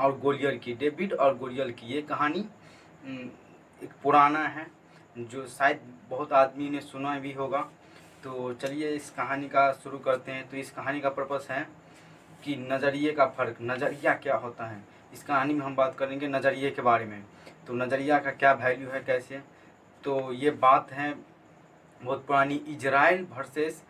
और गोलियर की, डेविड और गोलियर की ये कहानी एक पुराना है जो शायद बहुत आदमी ने सुना भी होगा। तो चलिए इस कहानी का शुरू करते हैं। तो इस कहानी का पर्पस है कि नज़रिए का फ़र्क, नज़रिया क्या होता है। इस कहानी में हम बात करेंगे नज़रिए के बारे में। तो नज़रिया का क्या वैल्यू है, कैसे। तो ये बात है बहुत पुरानी, इजराइल वर्सेस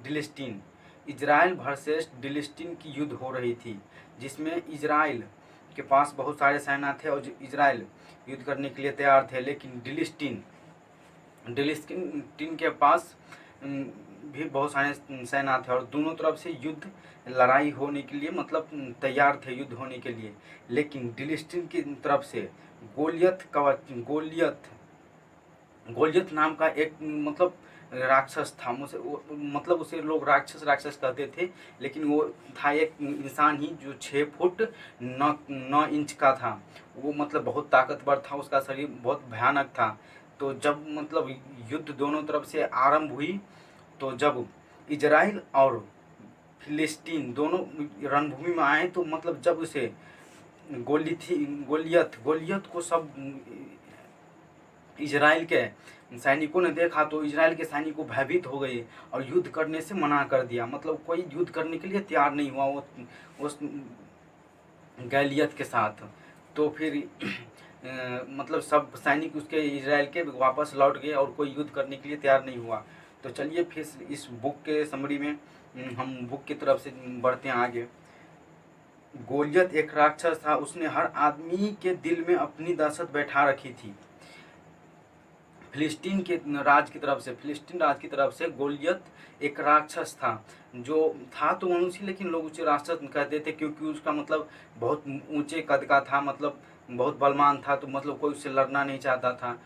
फिलिस्तीन, इजराइल वर्सेस फिलिस्तीन की युद्ध हो रही थी, जिसमें इजराइल के पास बहुत सारे सेना थे और इजराइल युद्ध करने के लिए तैयार थे, लेकिन फिलिस्तीन के पास भी बहुत सारे सेना थे और दोनों तरफ से युद्ध लड़ाई होने के लिए मतलब तैयार थे युद्ध होने के लिए। लेकिन फिलिस्तीन की तरफ से गोलियत नाम का एक मतलब राक्षस था। मतलब उसे लोग राक्षस कहते थे, लेकिन वो था एक इंसान ही जो 6 फुट 9 इंच का था। वो मतलब बहुत ताकतवर था, उसका शरीर बहुत भयानक था। तो जब मतलब युद्ध दोनों तरफ से आरंभ हुई, तो जब इजराइल और फिलिस्तीन दोनों रणभूमि में आए, तो मतलब जब उसे गोलियत को सब इजराइल के सैनिकों ने देखा, तो इजराइल के सैनिकों भयभीत हो गए और युद्ध करने से मना कर दिया। मतलब कोई युद्ध करने के लिए तैयार नहीं हुआ वो उस गैलियत के साथ। तो फिर मतलब सब सैनिक उसके इजराइल के वापस लौट गए और कोई युद्ध करने के लिए तैयार नहीं हुआ। तो चलिए फिर इस बुक के समरी में हम बुक की तरफ से बढ़ते हैं आगे। गोलियत एक राक्षस था, उसने हर आदमी के दिल में अपनी दहशत बैठा रखी थी। फिलिस्तीन राज की तरफ से गोलियत एक राक्षस था, जो था तो मनुष्य, लेकिन लोग उसे राक्षस कहते थे क्योंकि उसका मतलब बहुत ऊंचे कद का था, मतलब बहुत बलवान था, तो मतलब कोई उससे लड़ना नहीं चाहता था।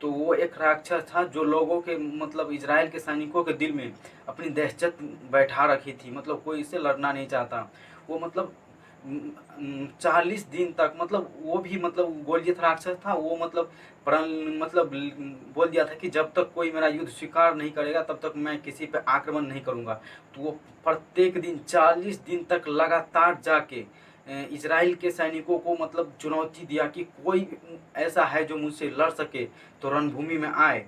तो वो एक राक्षस था जो लोगों के मतलब इजराइल के सैनिकों के दिल में अपनी दहशत बैठा रखी थी, मतलब कोई इससे लड़ना नहीं चाहता। वो मतलब 40 दिन तक मतलब वो भी मतलब गोलियत राक्षस था, वो मतलब प्रण मतलब बोल दिया था कि जब तक कोई मेरा युद्ध स्वीकार नहीं करेगा तब तक मैं किसी पे आक्रमण नहीं करूंगा। तो वो प्रत्येक दिन 40 दिन तक लगातार जाके इजराइल के सैनिकों को मतलब चुनौती दिया कि कोई ऐसा है जो मुझसे लड़ सके तो रणभूमि में आए,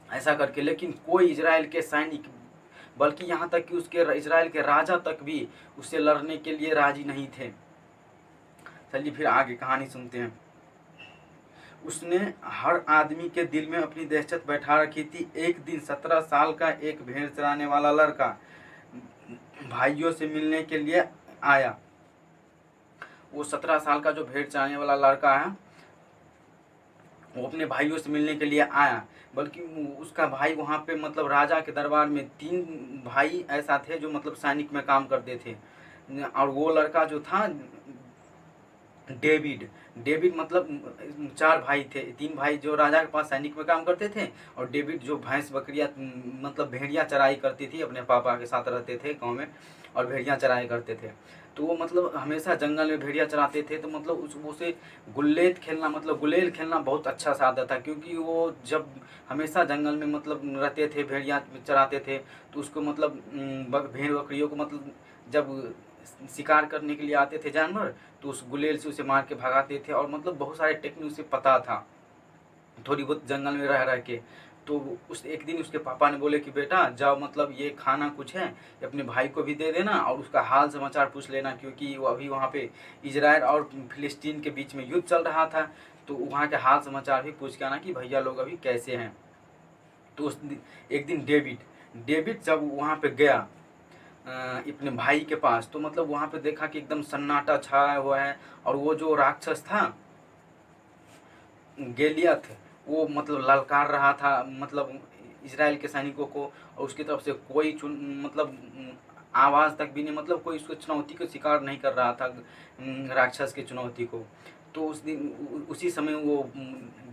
ऐसा करके। लेकिन कोई इजराइल के सैनिक, बल्कि यहाँ तक कि उसके इजराइल के राजा तक भी उससे लड़ने के लिए राजी नहीं थे। चलिए फिर आगे कहानी सुनते हैं। उसने हर आदमी के दिल में अपनी दहशत बैठा रखी थी। एक दिन 17 साल का एक भेड़ चराने वाला लड़का भाइयों से मिलने के लिए आया। वो 17 साल का जो भेड़ चराने वाला लड़का है, वो अपने भाइयों से मिलने के लिए आया। बल्कि उसका भाई वहाँ पे मतलब राजा के दरबार में 3 भाई ऐसा थे जो मतलब सैनिक में काम करते थे। और वो लड़का जो था डेविड मतलब 4 भाई थे, 3 भाई जो राजा के पास सैनिक में काम करते थे, और डेविड जो भैंस बकरियाँ मतलब भेड़िया चराई करती थी, अपने पापा के साथ रहते थे गाँव में और भेड़िया चराई करते थे। तो वो मतलब हमेशा जंगल में भेड़िया चराते थे। तो मतलब उसे गुलेल खेलना बहुत अच्छा सा आता था, क्योंकि वो जब हमेशा जंगल में मतलब रहते थे, भेड़िया चराते थे, तो उसको मतलब भेड़ बकरियों को मतलब जब शिकार करने के लिए आते थे जानवर, तो उस गुलेल से उसे मार के भगाते थे। और मतलब बहुत सारे टेक्निक उसे पता था, थोड़ी बहुत जंगल में रह के। तो उस एक दिन उसके पापा ने बोले कि बेटा जाओ, मतलब ये खाना कुछ है, अपने भाई को भी दे देना और उसका हाल समाचार पूछ लेना, क्योंकि वो अभी वहाँ पे इजराइल और फिलिस्तीन के बीच में युद्ध चल रहा था। तो वहाँ के हाल समाचार भी पूछ के आना कि भैया लोग अभी कैसे हैं। तो एक दिन डेविड जब वहाँ पे गया अपने भाई के पास, तो मतलब वहाँ पे देखा कि एकदम सन्नाटा छाया हुआ है, और वो जो राक्षस था गोलियत, वो मतलब ललकार रहा था मतलब इजराइल के सैनिकों को, और उसकी तरफ से कोई मतलब आवाज़ तक भी नहीं, मतलब कोई उसको चुनौती को स्वीकार नहीं कर रहा था, राक्षस की चुनौती को। तो उस दिन उसी समय वो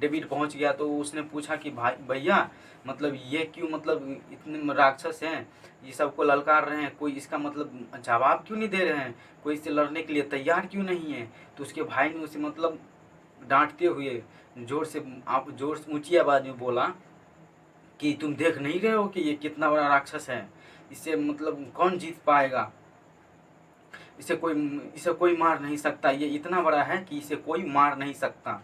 डेविड पहुंच गया। तो उसने पूछा कि भाई भैया मतलब ये क्यों, मतलब इतने राक्षस हैं, ये सबको ललकार रहे हैं, कोई इसका मतलब जवाब क्यों नहीं दे रहे हैं, कोई इससे लड़ने के लिए तैयार क्यों नहीं है। तो उसके भाई ने उसे मतलब डांटते हुए जोर से ऊंची आवाज़ में बोला कि तुम देख नहीं रहे हो कि ये कितना बड़ा राक्षस है, इससे मतलब कौन जीत पाएगा। इसे कोई मार नहीं सकता, ये इतना बड़ा है कि इसे कोई मार नहीं सकता।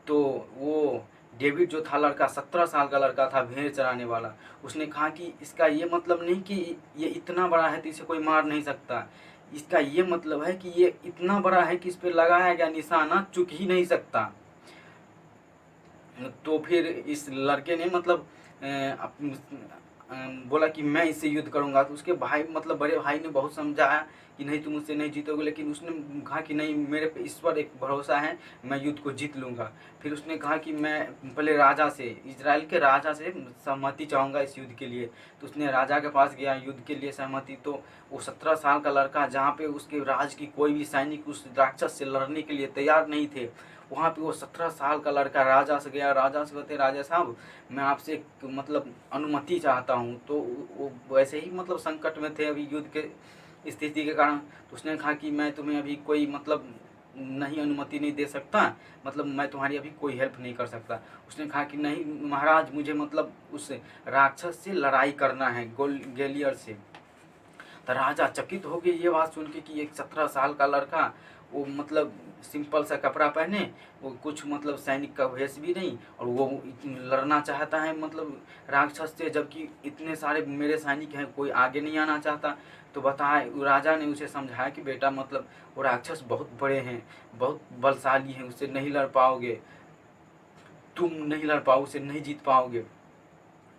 तो वो डेविड जो था लड़का, 17 साल का लड़का था, भेड़ चराने वाला, उसने कहा कि इसका ये मतलब नहीं कि ये इतना बड़ा है तो इसे कोई मार नहीं सकता, इसका ये मतलब है कि ये इतना बड़ा है कि इस पर लगाया गया निशाना चूक ही नहीं सकता। तो फिर इस लड़के ने मतलब बोला कि मैं इससे युद्ध करूंगा। तो उसके भाई मतलब बड़े भाई ने बहुत समझाया कि नहीं, तुम मुझसे नहीं जीतोगे, लेकिन उसने कहा कि नहीं, मेरे पे ईश्वर एक भरोसा है, मैं युद्ध को जीत लूँगा। फिर उसने कहा कि मैं पहले राजा से, इजराइल के राजा से सहमति चाहूँगा इस युद्ध के लिए। तो उसने राजा के पास गया युद्ध के लिए सहमति। तो वो 17 साल का लड़का, जहाँ पे उसके राज की कोई भी सैनिक उस राक्षस से लड़ने के लिए तैयार नहीं थे, वहाँ पे वो 17 साल का लड़का राजा से गया। राजा से कहते, राजा साहब मैं आपसे एक मतलब अनुमति चाहता हूँ। तो वो वैसे ही मतलब संकट में थे अभी युद्ध के स्थिति के कारण। तो उसने कहा कि मैं तुम्हें अभी कोई मतलब नहीं, अनुमति नहीं दे सकता, मतलब मैं तुम्हारी अभी कोई हेल्प नहीं कर सकता। उसने कहा कि नहीं महाराज, मुझे मतलब उस राक्षस से लड़ाई करना है, गॉलियथ से। तो राजा चकित हो गए ये बात सुन के कि एक 17 साल का लड़का, वो मतलब सिंपल सा कपड़ा पहने, वो कुछ मतलब सैनिक का वेश भी नहीं, और वो लड़ना चाहता है मतलब राक्षस से, जबकि इतने सारे मेरे सैनिक हैं, कोई आगे नहीं आना चाहता। तो बताए राजा ने उसे समझाया कि बेटा मतलब वो राक्षस बहुत बड़े हैं, बहुत बलशाली हैं, उससे नहीं लड़ पाओगे, तुम नहीं लड़ पाओ, उसे नहीं जीत पाओगे,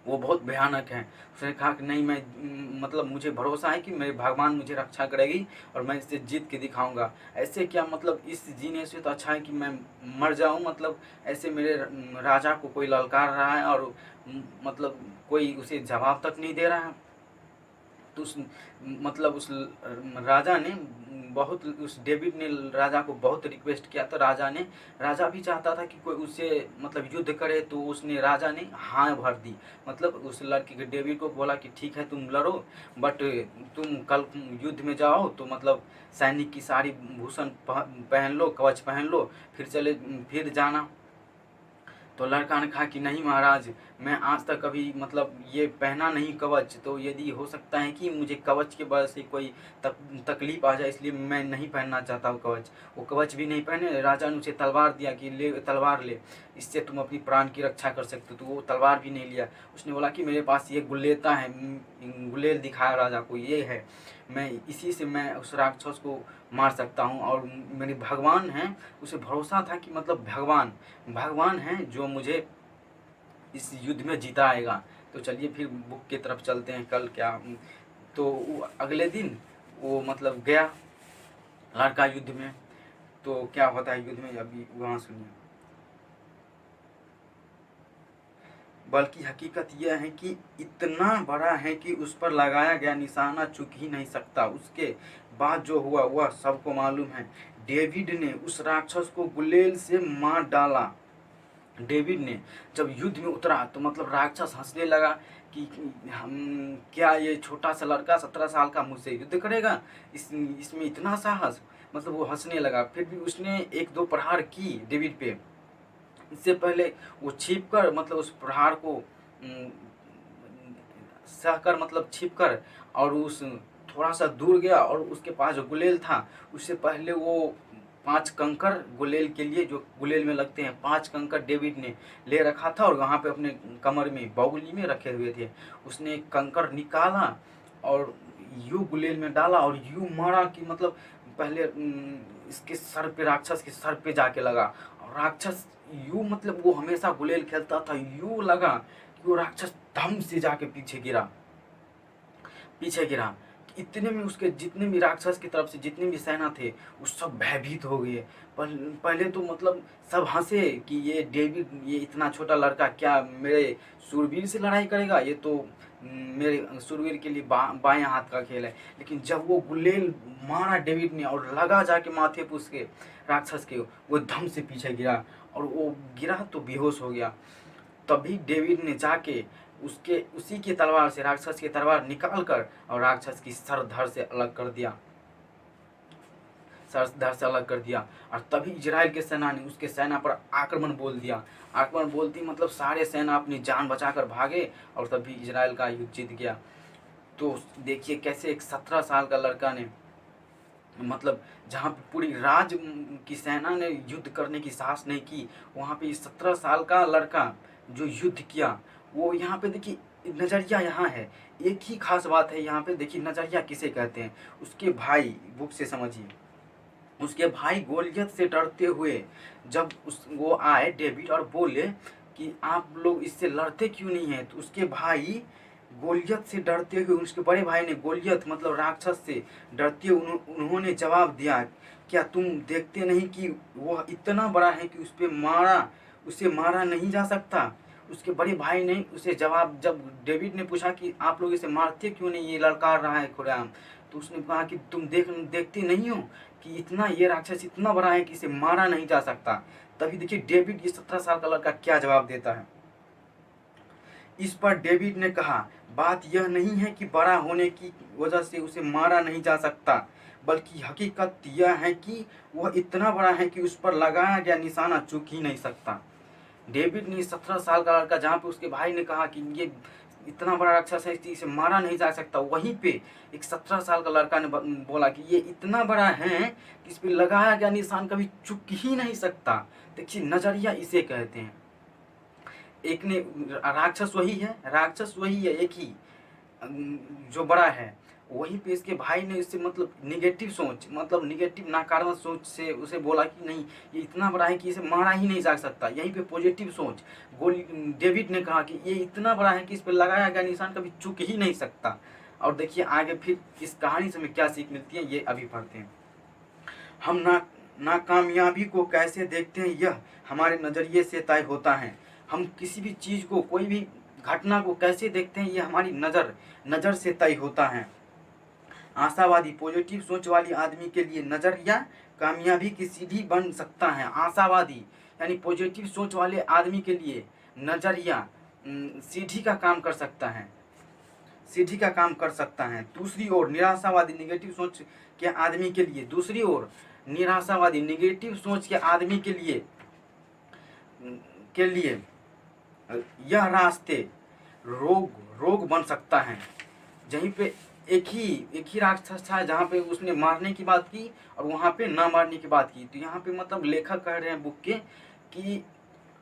वो बहुत भयानक है। उसने कहा कि नहीं, मैं मतलब मुझे भरोसा है कि मेरे भगवान मुझे रक्षा करेगी और मैं इससे जीत के दिखाऊंगा। ऐसे क्या मतलब इस जीने से तो अच्छा है कि मैं मर जाऊं, मतलब ऐसे मेरे राजा को कोई ललकार रहा है और मतलब कोई उसे जवाब तक नहीं दे रहा है। तो उस मतलब उस राजा ने बहुत, उस डेविड ने राजा को बहुत रिक्वेस्ट किया। तो राजा भी चाहता था कि कोई उससे मतलब युद्ध करे। तो उसने राजा ने हाँ भर दी, मतलब उस लड़के के डेविड को बोला कि ठीक है तुम लड़ो, बट तुम कल युद्ध में जाओ तो मतलब सैनिक की सारी भूषण पहन लो, कवच पहन लो, फिर जाना। तो लड़का ने कहा कि नहीं महाराज, मैं आज तक कभी मतलब ये पहना नहीं कवच, तो यदि हो सकता है कि मुझे कवच के वजह से कोई तकलीफ आ जाए, इसलिए मैं नहीं पहनना चाहता हूँ कवच। वो कवच भी नहीं पहने। राजा ने उसे तलवार दिया कि ले तलवार ले, इससे तुम अपनी प्राण की रक्षा कर सकते हो। तो वो तलवार भी नहीं लिया। उसने बोला कि मेरे पास ये गुलेता है, गुलेल दिखाया राजा को, ये है, मैं इसी से मैं उस राक्षस को मार सकता हूँ, और मेरे भगवान हैं, उसे भरोसा था कि मतलब भगवान हैं जो मुझे इस युद्ध में जिताएगा। तो चलिए फिर बुक की तरफ चलते हैं, कल क्या। तो अगले दिन वो मतलब गया लड़का युद्ध में। तो क्या होता है युद्ध में अभी वहाँ सुनिए। बल्कि हकीकत यह है कि इतना बड़ा है कि उस पर लगाया गया निशाना चूक ही नहीं सकता। उसके बाद जो हुआ वह सबको मालूम है। डेविड ने उस राक्षस को गुलेल से मार डाला। डेविड ने जब युद्ध में उतरा तो मतलब राक्षस हंसने लगा कि हम क्या, ये छोटा सा लड़का 17 साल का मुझसे युद्ध करेगा, इसमें इतना साहस, मतलब वो हंसने लगा। फिर भी उसने एक दो प्रहार की डेविड पे। इससे पहले वो छिप कर मतलब उस प्रहार को सहकर मतलब छिप कर और उस थोड़ा सा दूर गया, और उसके पास जो गुलेल था उससे पहले वो 5 कंकर गुलेल के लिए, जो गुलेल में लगते हैं, 5 कंकर डेविड ने ले रखा था और वहाँ पे अपने कमर में बाउली में रखे हुए थे। उसने एक कंकर निकाला और यूं गुलेल में डाला और यूं मारा कि मतलब पहले इसके सर पे, राक्षस के सर पे जाके लगा। और राक्षस यूं मतलब वो हमेशा गुलेल खेलता था, यूं लगा कि वो राक्षस धम से जाके पीछे गिरा। इतने में उसके जितने भी राक्षस की तरफ से जितने भी सेना थे वो सब भयभीत हो गए। पहले तो मतलब सब हंसे कि ये डेविड, ये इतना छोटा लड़का क्या मेरे शूरवीर से लड़ाई करेगा, ये तो मेरे शूरवीर के लिए बाएं हाथ का खेल है। लेकिन जब वो गुलेल मारा डेविड ने और लगा जाके माथे पे उसके राक्षस के, वो धम से पीछे गिरा, और वो गिरा तो बेहोश हो गया। तभी डेविड ने जाके उसी की तलवार से राक्षस की तलवार निकाल कर और राक्षस की सर धड़ से अलग कर दिया। और तभी इजराइल के सेना ने उसके सेना पर आक्रमण बोल दिया। आक्रमण बोलती मतलब सारे सेना अपनी जान बचाकर भागे, और तभी इजराइल का युद्ध जीत गया। तो देखिए कैसे एक 17 साल का लड़का ने मतलब जहाँ पे पूरी की सेना ने युद्ध करने की साहस नहीं की, वहाँ पे 17 साल का लड़का जो युद्ध किया, वो यहाँ पे देखिए नज़रिया यहाँ है। एक ही खास बात है यहाँ पे, देखिए नज़रिया किसे कहते हैं, उसके भाई, बुक से समझिए, उसके भाई गोलियत से डरते हुए जब वो आए डेविड और बोले कि आप लोग इससे लड़ते क्यों नहीं हैं, तो उसके भाई गोलियत से डरते हुए, उसके बड़े भाई ने गोलियत मतलब राक्षस से डरते हुए उन्होंने जवाब दिया, क्या तुम देखते नहीं कि वह इतना बड़ा है कि उसे मारा नहीं जा सकता। उसके बड़े भाई ने उसे जवाब, जब डेविड ने पूछा कि आप लोग इसे मारते क्यों नहीं, ये ललकार रहा है खुलेआम, तो उसने कहा कि तुम देखते नहीं हो कि ये राक्षस इतना बड़ा है कि इसे मारा नहीं जा सकता। तभी देखिए डेविड, ये 17 साल का लड़का, क्या जवाब देता है। इस पर डेविड ने कहा, बात यह नहीं है कि बड़ा होने की वजह से उसे मारा नहीं जा सकता, बल्कि हकीकत यह है कि वह इतना बड़ा है कि उस पर लगाया गया निशाना चूक ही नहीं सकता। डेविड ने 17 साल का लड़का, जहाँ पे उसके भाई ने कहा कि ये इतना बड़ा राक्षस है कि इसे मारा नहीं जा सकता, वहीं पे एक 17 साल का लड़का ने बोला कि ये इतना बड़ा है कि इस पर लगाया गया निशान कभी चूक ही नहीं सकता। देखिए नजरिया इसे कहते हैं। एक ने राक्षस वही है एक ही जो बड़ा है, वहीं पे इसके भाई ने इससे मतलब निगेटिव सोच, मतलब निगेटिव नकारात्मक सोच से उसे बोला कि नहीं, ये इतना बड़ा है कि इसे मारा ही नहीं जा सकता। यहीं पे पॉजिटिव सोच डेविड ने कहा कि ये इतना बड़ा है कि इस पर लगाया गया निशान कभी चूक ही नहीं सकता। और देखिए आगे फिर इस कहानी से हमें क्या सीख मिलती है, ये अभी पढ़ते हैं। हम नाकामयाबी को कैसे देखते हैं, यह हमारे नज़रिए से तय होता है। हम किसी भी चीज़ को, कोई भी घटना को कैसे देखते हैं, यह हमारी नज़र से तय होता है। आशावादी, पॉजिटिव सोच वाली आदमी के लिए नज़रिया कामयाबी की सीढ़ी बन सकता है। आशावादी यानी पॉजिटिव सोच वाले आदमी के लिए नज़रिया सीढ़ी का काम कर सकता है, सीढ़ी का काम कर सकता है। दूसरी ओर निराशावादी, निगेटिव सोच के आदमी के लिए, दूसरी ओर निराशावादी निगेटिव सोच के आदमी के लिए यह रास्ते रोग बन सकता है। जहीं पे एक ही राक्षस था, जहाँ पे उसने मारने की बात की और वहाँ पे ना मारने की बात की। तो यहाँ पे मतलब लेखक कह रहे हैं बुक के कि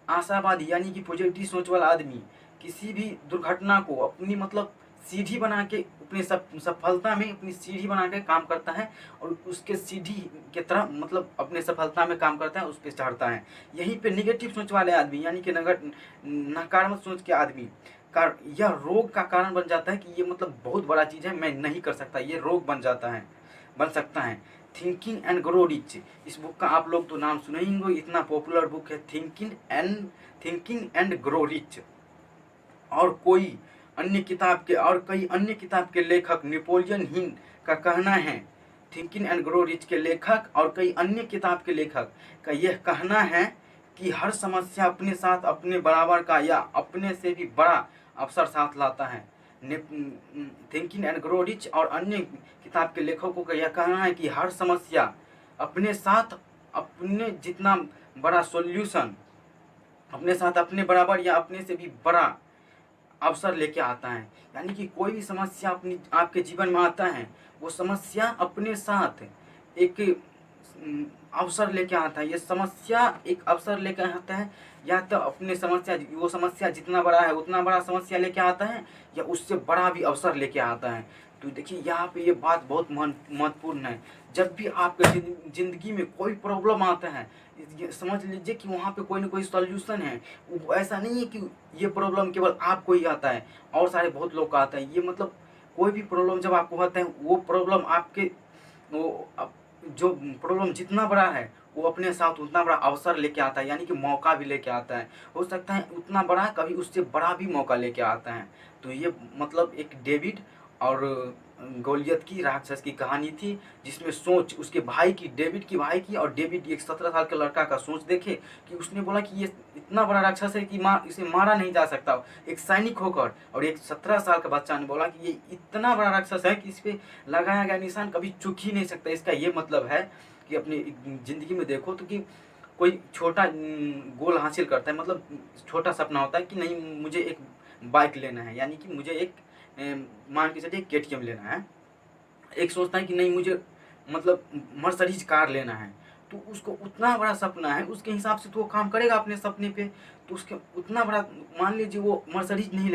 आशावादी यानी कि पॉजिटिव सोच वाला आदमी किसी भी दुर्घटना को अपनी मतलब सीढ़ी बना के, अपनी सफलता में अपनी सीढ़ी बना के काम करता है, और उसके सीढ़ी के तरह मतलब अपने सफलता में काम करता है, उस पर चढ़ता है। यहीं पे निगेटिव सोच वाले आदमी यानी कि नकारात्मक सोच के आदमी का यह रोग का कारण बन जाता है कि ये मतलब बहुत बड़ा चीज़ है, मैं नहीं कर सकता, ये रोग बन सकता है। थिंकिंग एंड ग्रो रिच, इस बुक का आप लोग तो नाम सुने ही होंगे, इतना पॉपुलर बुक है थिंकिंग एंड ग्रो रिच। और कई अन्य किताब के लेखक नेपोलियन हिल का कहना है, थिंकिंग एंड ग्रो रिच के लेखक और कई अन्य किताब के लेखक का यह कहना है कि हर समस्या अपने साथ अपने बराबर का या अपने से भी बड़ा अवसर साथ लाता है। थिंकिंग एंड ग्रो रिच और अन्य किताब के लेखकों का यह कहना है कि हर समस्या अपने साथ अपने जितना बड़ा सॉल्यूशन, अपने साथ अपने बराबर या अपने से भी बड़ा अवसर लेके आता है। यानी कि कोई भी समस्या आपके जीवन में आता है, वो समस्या अपने साथ एक अवसर लेके आता है। ये समस्या एक अवसर लेके आता है, या तो वो समस्या जितना बड़ा है उतना बड़ा समस्या लेके आता है, या उससे बड़ा भी अवसर लेके आता है। तो देखिए यहाँ पे ये बात बहुत महत्वपूर्ण है। जब भी आपके ज़िंदगी में कोई प्रॉब्लम आता है, ये समझ लीजिए कि वहाँ पे कोई ना कोई सॉल्यूशन है। ऐसा नहीं है कि ये प्रॉब्लम केवल आपको ही आता है और सारे बहुत लोग का आता है। ये मतलब कोई भी प्रॉब्लम जब आपको आता है, वो प्रॉब्लम आपके जो प्रॉब्लम जितना बड़ा है, वो अपने साथ उतना बड़ा अवसर लेके आता है, यानी कि मौका भी लेके आता है। हो सकता है उतना बड़ा, कभी उससे बड़ा भी मौका लेके आता है। तो ये मतलब एक डेविड और गोलियत की, राक्षस की कहानी थी, जिसमें सोच उसके भाई की, डेविड की भाई की, और डेविड एक 17 साल के लड़का का सोच देखे कि उसने बोला कि ये इतना बड़ा राक्षस है कि इसे मारा नहीं जा सकता, एक सैनिक होकर। और एक 17 साल का बच्चा ने बोला कि ये इतना बड़ा राक्षस है कि इस पर लगाया गया निशान कभी चूक ही नहीं सकता। इसका ये मतलब है कि अपनी ज़िंदगी में देखो तो कि कोई छोटा गोल हासिल करता है, मतलब छोटा सपना होता है कि नहीं मुझे एक बाइक लेना है, यानी कि मुझे एक मान के चलिए KTM लेना है। एक सोचता है कि नहीं मुझे मतलब मर्सिडीज कार लेना है, तो उसको उतना बड़ा सपना है, उसके हिसाब से तो वो काम करेगा अपने सपने पे। तो उसके उतना बड़ा, मान लीजिए वो मर्सिडीज नहीं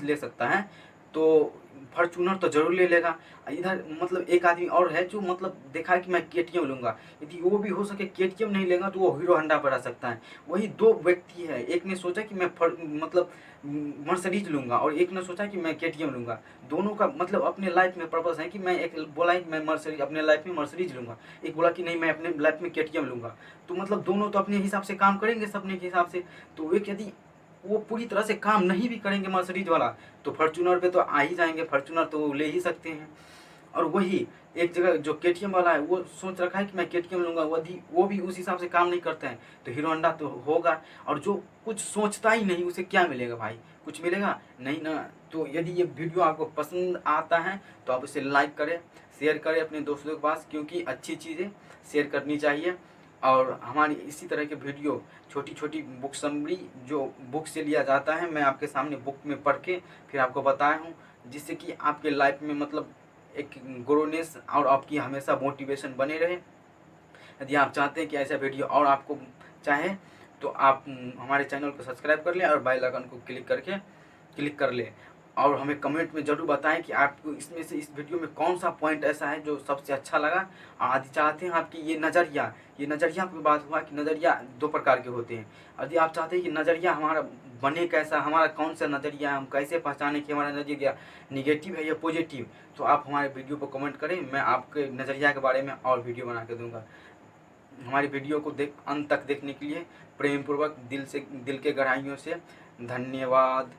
ले सकता है, तो फॉर्च्यूनर तो जरूर ले लेगा। इधर मतलब एक आदमी और है जो मतलब देखा है कि मैं केटीएम लूँगा, यदि वो भी हो सके केटीएम नहीं लेगा तो वो हीरो होंडा पर आ सकता है। वही दो व्यक्ति है, एक ने सोचा कि मैं मतलब मर्सिडीज लूँगा और एक ने सोचा कि मैं केटीएम लूँगा। दोनों का मतलब अपने लाइफ में पर्पस है कि मैं, एक बोला है कि मैं मर्सिडीज अपने लाइफ में मर्सिडीज लूँगा, एक बोला कि नहीं मैं अपने लाइफ में केटीएम लूँगा। तो मतलब दोनों तो अपने हिसाब से काम करेंगे सपने के हिसाब से। तो एक यदि वो पूरी तरह से काम नहीं भी करेंगे मर्सिडीज वाला, तो फॉर्च्यूनर पे तो आ ही जाएंगे, फॉर्च्यूनर तो वो ले ही सकते हैं। और वही एक जगह जो केटीएम वाला है वो सोच रखा है कि मैं केटीएम लूँगा, वो भी उस हिसाब से काम नहीं करते हैं, तो हीरो होंडा तो होगा। और जो कुछ सोचता ही नहीं उसे क्या मिलेगा भाई, कुछ मिलेगा नहीं ना। तो यदि ये वीडियो आपको पसंद आता है तो आप इसे लाइक करें, शेयर करें अपने दोस्तों के पास, क्योंकि अच्छी चीज़ें शेयर करनी चाहिए। और हमारी इसी तरह के वीडियो, छोटी छोटी बुक समरी जो बुक से लिया जाता है, मैं आपके सामने बुक में पढ़ के फिर आपको बताया हूँ, जिससे कि आपके लाइफ में मतलब एक ग्रोनेस और आपकी हमेशा मोटिवेशन बने रहे। यदि आप चाहते हैं कि ऐसा वीडियो और आपको चाहे तो आप हमारे चैनल को सब्सक्राइब कर लें और बेल आइकन को क्लिक कर लें। और हमें कमेंट में ज़रूर बताएं कि आपको इसमें से, इस वीडियो में कौन सा पॉइंट ऐसा है जो सबसे अच्छा लगा। यदि चाहते हैं आपकी ये नज़रिया पे बात हुआ कि नज़रिया दो प्रकार के होते हैं। यदि आप चाहते हैं कि नज़रिया हमारा बने कैसा, हमारा कौन सा नज़रिया है, हम कैसे पहचाने कि हमारा नज़रिया निगेटिव है या पॉजिटिव, तो आप हमारे वीडियो को कमेंट करें, मैं आपके नज़रिया के बारे में और वीडियो बना के दूँगा। हमारी वीडियो को अंत तक देखने के लिए प्रेम पूर्वक दिल के गहराइयों से धन्यवाद।